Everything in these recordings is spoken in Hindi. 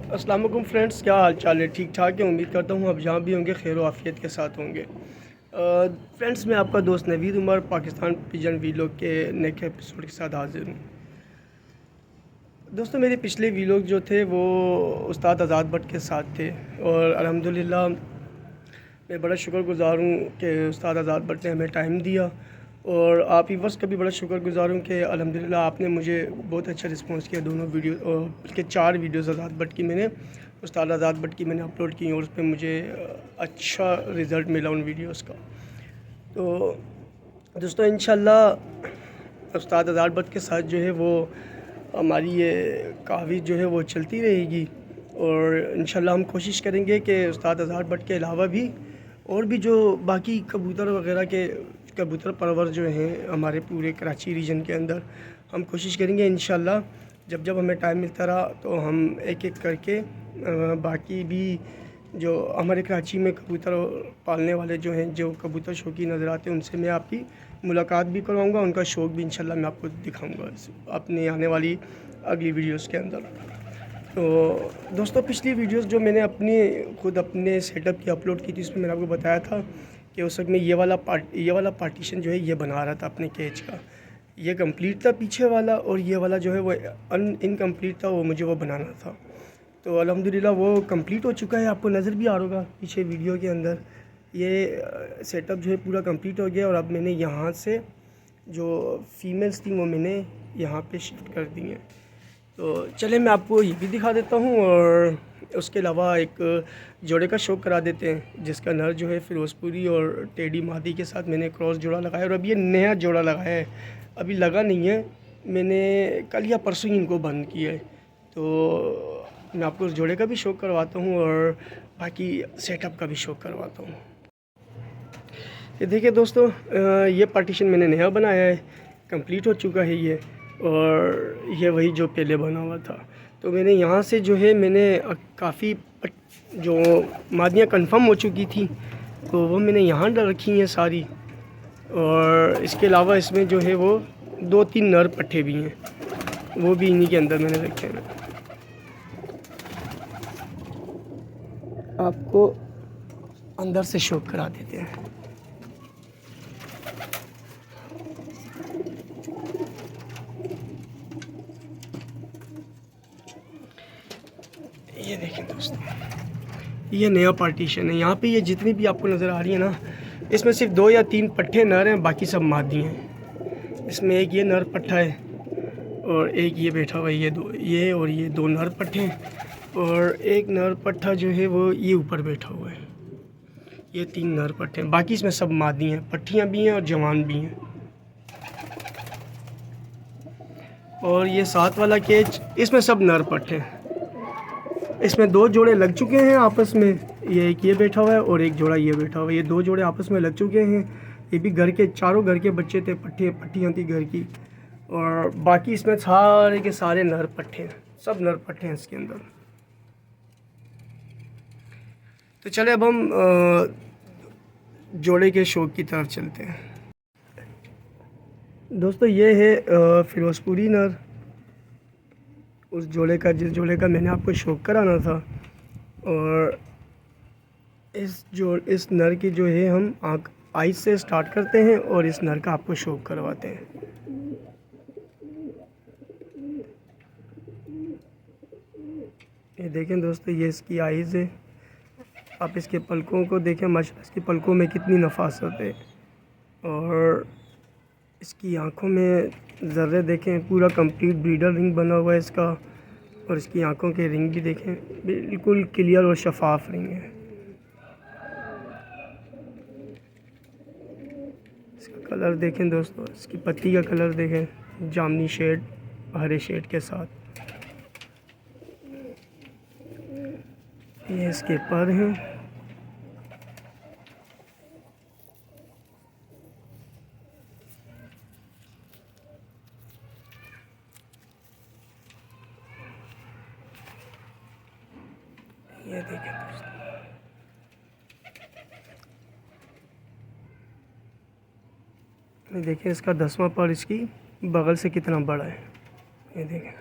अस्सलाम वालेकुम फ्रेंड्स, क्या हाल चाल है? ठीक ठाक है। उम्मीद करता हूँ आप जहाँ भी होंगे खैर आफियत के साथ होंगे। फ्रेंड्स, मैं आपका दोस्त नवीद उमर पाकिस्तान पिजन वीलॉग के नेक्स्ट एपिसोड के साथ हाजिर हूँ। दोस्तों, मेरे पिछले वीलॉग जो थे वो उस्ताद आज़ाद भट्ट के साथ थे और अल्हम्दुलिल्लाह मैं बड़ा शुक्रगुज़ार हूँ कि उस्ताद आज़ाद भट्ट ने हमें टाइम दिया और आप व्यूअर्स का भी बड़ा शुक्रगुज़ार हूँ कि अल्हम्दुलिल्लाह आपने मुझे बहुत अच्छा रिस्पांस किया। दोनों वीडियो बल्कि 4 वीडियोज़ आज़ाद भट्ट की मैंने उस्ताद आज़ाद भट्ट की मैंने अपलोड की और उस पर मुझे अच्छा रिज़ल्ट मिला उन वीडियोज़ का। तो दोस्तों, इंशाल्लाह उस्ताद आज़ाद भट्ट के साथ जो है वो हमारी ये कहावी जो है वो चलती रहेगी और इंशाल्लाह हम कोशिश करेंगे कि उस्ताद आज़ाद भट्ट के अलावा भी और भी जो बाकी कबूतर वगैरह के कबूतर परवर जो हैं हमारे पूरे कराची रीजन के अंदर, हम कोशिश करेंगे इंशाल्लाह जब जब हमें टाइम मिलता रहा तो हम एक एक करके बाकी भी जो हमारे कराची में कबूतर पालने वाले जो हैं, जो कबूतर शौकीन नज़र आते हैं, उनसे मैं आपकी मुलाकात भी करवाऊँगा, उनका शौक़ भी इंशाल्लाह मैं आपको दिखाऊँगा अपनी आने वाली अगली वीडियोज़ के अंदर। तो दोस्तों, पिछली वीडियोस जो मैंने अपने सेटअप की अपलोड की थी, उसमें मैंने आपको बताया था कि उस वक्त मैं ये वाला पार्टीशन जो है ये बना रहा था अपने केज का। ये कंप्लीट था पीछे वाला और ये वाला जो है वो इनकम्प्लीट था, वो मुझे वो बनाना था। तो अल्हम्दुलिल्लाह वो कंप्लीट हो चुका है, आपको नज़र भी आ रहा होगा पीछे वीडियो के अंदर। ये सेटअप जो है पूरा कंप्लीट हो गया और अब मैंने यहाँ से जो फीमेल्स थी वो मैंने यहाँ पे शिफ्ट कर दी हैं। तो चले मैं आपको ये भी दिखा देता हूँ और उसके अलावा एक जोड़े का शौक़ करा देते हैं, जिसका नर जो है फ़िरोज़पुरी और टेडी मादी के साथ मैंने क्रॉस जोड़ा लगाया और अभी ये नया जोड़ा लगाया है, अभी लगा नहीं है, मैंने कल या परसों ही इनको बंद किया है। तो मैं आपको उस जोड़े का भी शौक़ करवाता हूँ और बाकी सेटअप का भी शौक़ करवाता हूँ। ये देखिए दोस्तों, ये पार्टीशन मैंने नया बनाया है, कंप्लीट हो चुका है ये, और ये वही जो पहले बना हुआ था। तो मैंने यहाँ से जो है मैंने काफ़ी जो मादियाँ कंफर्म हो चुकी थी तो वो मैंने यहाँ डाल रखी हैं सारी, और इसके अलावा इसमें जो है वो 2-3 नर पट्ठे भी हैं, वो भी इन्हीं के अंदर मैंने रखे हैं। आपको अंदर से शौक करा देते हैं। ये देखें दोस्तों, ये नया पार्टीशन है। यहाँ पे ये जितनी भी आपको नज़र आ रही है ना, इसमें सिर्फ 2 या 3 पट्ठे नर हैं, बाकी सब मादी हैं। इसमें एक ये नर पट्ठा है और एक ये बैठा हुआ है, ये और ये 2 नर पट्ठे हैं और एक नर पट्ठा जो है वो ये ऊपर बैठा हुआ है। ये 3 नर पट्ठे हैं, बाकी इसमें सब मादी हैं, पट्ठियाँ भी हैं और जवान भी हैं। और ये 7 वाला केज, इसमें सब नर पट्ठे हैं। इसमें 2 जोड़े लग चुके हैं आपस में, ये एक ये बैठा हुआ है और एक जोड़ा ये बैठा हुआ है। ये 2 जोड़े आपस में लग चुके हैं। ये भी घर के चारों घर के बच्चे थे, पट्टियाँ थी घर की, और बाकी इसमें सारे के सारे नर पट्ठे हैं, सब नर पट्ठे हैं इसके अंदर। तो चले अब हम जोड़े के शौक की तरफ चलते हैं। दोस्तों, ये है फ़िरोज़पुरी नर, उस जोड़े का जिस जोड़े का मैंने आपको शौक़ कराना था। और इस नर की जो है हम आइस से स्टार्ट करते हैं और इस नर का आपको शौक़ करवाते हैं। ये देखें दोस्तों, ये इसकी आइज़ है, आप इसके पलकों को देखें, माशाल्लाह इसकी पलकों में कितनी नफासत है, और इसकी आँखों में ज़र्रे देखें, पूरा कंप्लीट ब्रीडर रिंग बना हुआ है इसका, और इसकी आंखों के रिंग भी देखें, बिल्कुल क्लियर और शफाफ रिंग है। इसका कलर देखें दोस्तों, इसकी पत्ती का कलर देखें, जामनी शेड हरे शेड के साथ। ये इसके पर हैं, ये देखें दोस्तों। ये देखें इसका 10वां पर इसकी बगल से कितना बड़ा है, ये देखें।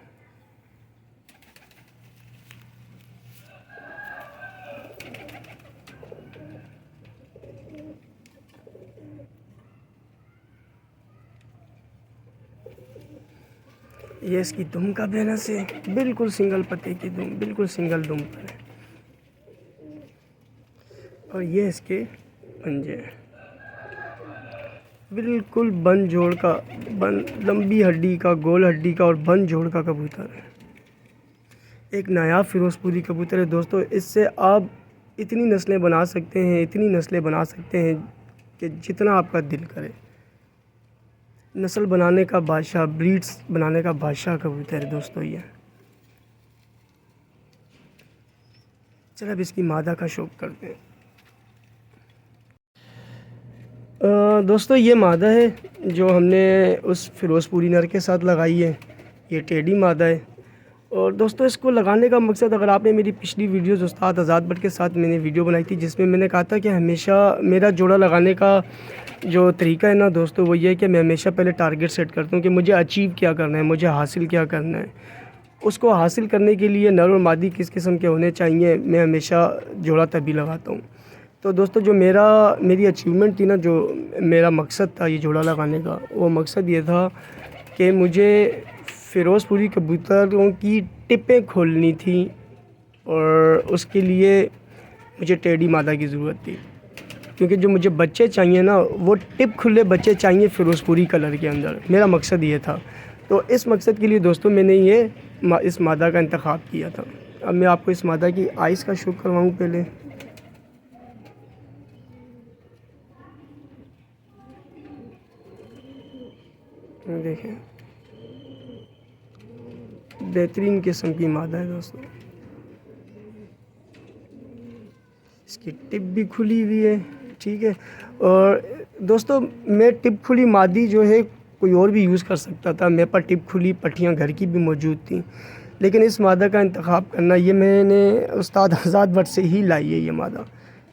ये इसकी दुम का बैलेंस है, बिल्कुल सिंगल पत्ते की दुम, बिल्कुल सिंगल दुम पर है। और ये इसके पंजे हैं, बिल्कुल बन जोड़ का, बन लंबी हड्डी का, गोल हड्डी का और बन जोड़ का कबूतर है। एक नायाब फिरोज़पुरी कबूतर है दोस्तों। इससे आप इतनी नस्लें बना सकते हैं, इतनी नस्लें बना सकते हैं कि जितना आपका दिल करे। नस्ल बनाने का बादशाह, ब्रीड्स बनाने का बादशाह कबूतर है दोस्तों ये। चलो अब इसकी मादा का शौक करते हैं। दोस्तों ये मादा है जो हमने उस फिरोज़पुरी नर के साथ लगाई है। ये टेढ़ी मादा है। और दोस्तों इसको लगाने का मकसद, अगर आपने मेरी पिछली वीडियोज़ उस्ताद आज़ाद भट्ट के साथ मैंने वीडियो बनाई थी जिसमें मैंने कहा था कि हमेशा मेरा जोड़ा लगाने का जो तरीका है ना दोस्तों, वो ये है कि मैं हमेशा पहले टारगेट सेट करता हूँ कि मुझे अचीव क्या करना है, मुझे हासिल क्या करना है। उसको हासिल करने के लिए नर और मादी किस किस्म के होने चाहिए, मैं हमेशा जोड़ा तभी लगाता हूँ। तो दोस्तों जो मेरी अचीवमेंट थी ना, जो मेरा मकसद था ये जोड़ा लगाने का, वो मकसद ये था कि मुझे फिरोज़पुरी कबूतरों की टिपें खोलनी थी और उसके लिए मुझे टेढ़ी मादा की ज़रूरत थी, क्योंकि जो मुझे बच्चे चाहिए ना वो टिप खुले बच्चे चाहिए फिरोज़पुरी कलर के अंदर। मेरा मकसद ये था। तो इस मकसद के लिए दोस्तों मैंने इस मादा का इंतखाब किया था। अब मैं आपको इस मादा की आइस का शौक करवाऊँ पहले। देखें, बेहतरीन किस्म की मादा है दोस्तों। इसकी टिप भी खुली हुई है, ठीक है। और दोस्तों मैं टिप खुली मादी जो है कोई और भी यूज़ कर सकता था, मेरे पास टिप खुली पट्टियाँ घर की भी मौजूद थी, लेकिन इस मादा का इंतखाब करना ये मैंने उस्ताद आज़ाद भट्ट से ही लाई है ये मादा।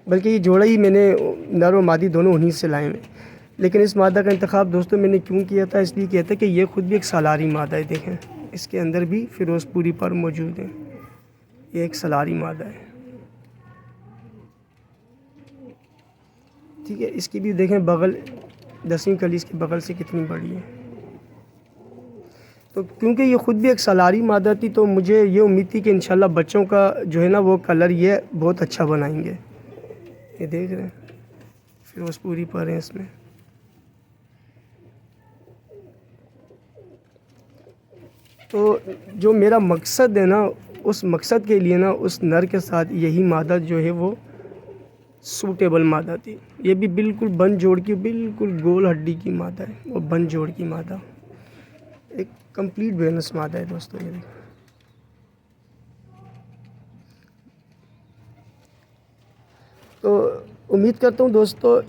बल्कि ये जोड़ा ही मैंने नर और मादी दोनों उन्हीं से लाए हैं। लेकिन इस मादा का इंतखाब दोस्तों मैंने क्यों किया था, इसलिए किया था कि ये ख़ुद भी एक सालारी मादा है। देखें इसके अंदर भी फिरोज़पुरी पर मौजूद है, ये एक सालारी मादा है, ठीक है। इसकी भी देखें बगल, 10वीं कली इसकी बगल से कितनी बड़ी है। तो क्योंकि ये ख़ुद भी एक सालारी मादा थी तो मुझे ये उम्मीद थी कि इंशाल्लाह बच्चों का जो है ना वो कलर ये बहुत अच्छा बनाएंगे। ये देख रहे हैं फिरोज़पुरी पर है इसमें। तो जो मेरा मकसद है ना, उस मकसद के लिए ना उस नर के साथ यही मादा जो है वो सूटेबल मादा थी। ये भी बिल्कुल बन जोड़ की, बिल्कुल गोल हड्डी की मादा है, वो बन जोड़ की मादा, एक कंप्लीट बैलेंस मादा है दोस्तों ये। तो उम्मीद करता हूँ दोस्तों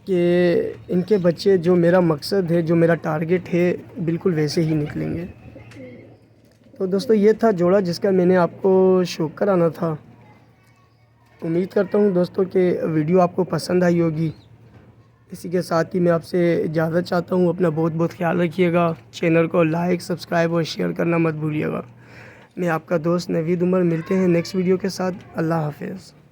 कि इनके बच्चे, जो मेरा मकसद है, जो मेरा टारगेट है, बिल्कुल वैसे ही निकलेंगे। तो दोस्तों ये था जोड़ा जिसका मैंने आपको शौक कराना था। उम्मीद करता हूँ दोस्तों कि वीडियो आपको पसंद आई होगी। इसी के साथ ही मैं आपसे इजाज़त चाहता हूँ। अपना बहुत बहुत ख्याल रखिएगा। चैनल को लाइक, सब्सक्राइब और शेयर करना मत भूलिएगा। मैं आपका दोस्त नवीद उमर, मिलते हैं नेक्स्ट वीडियो के साथ। अल्लाह हाफ़िज़।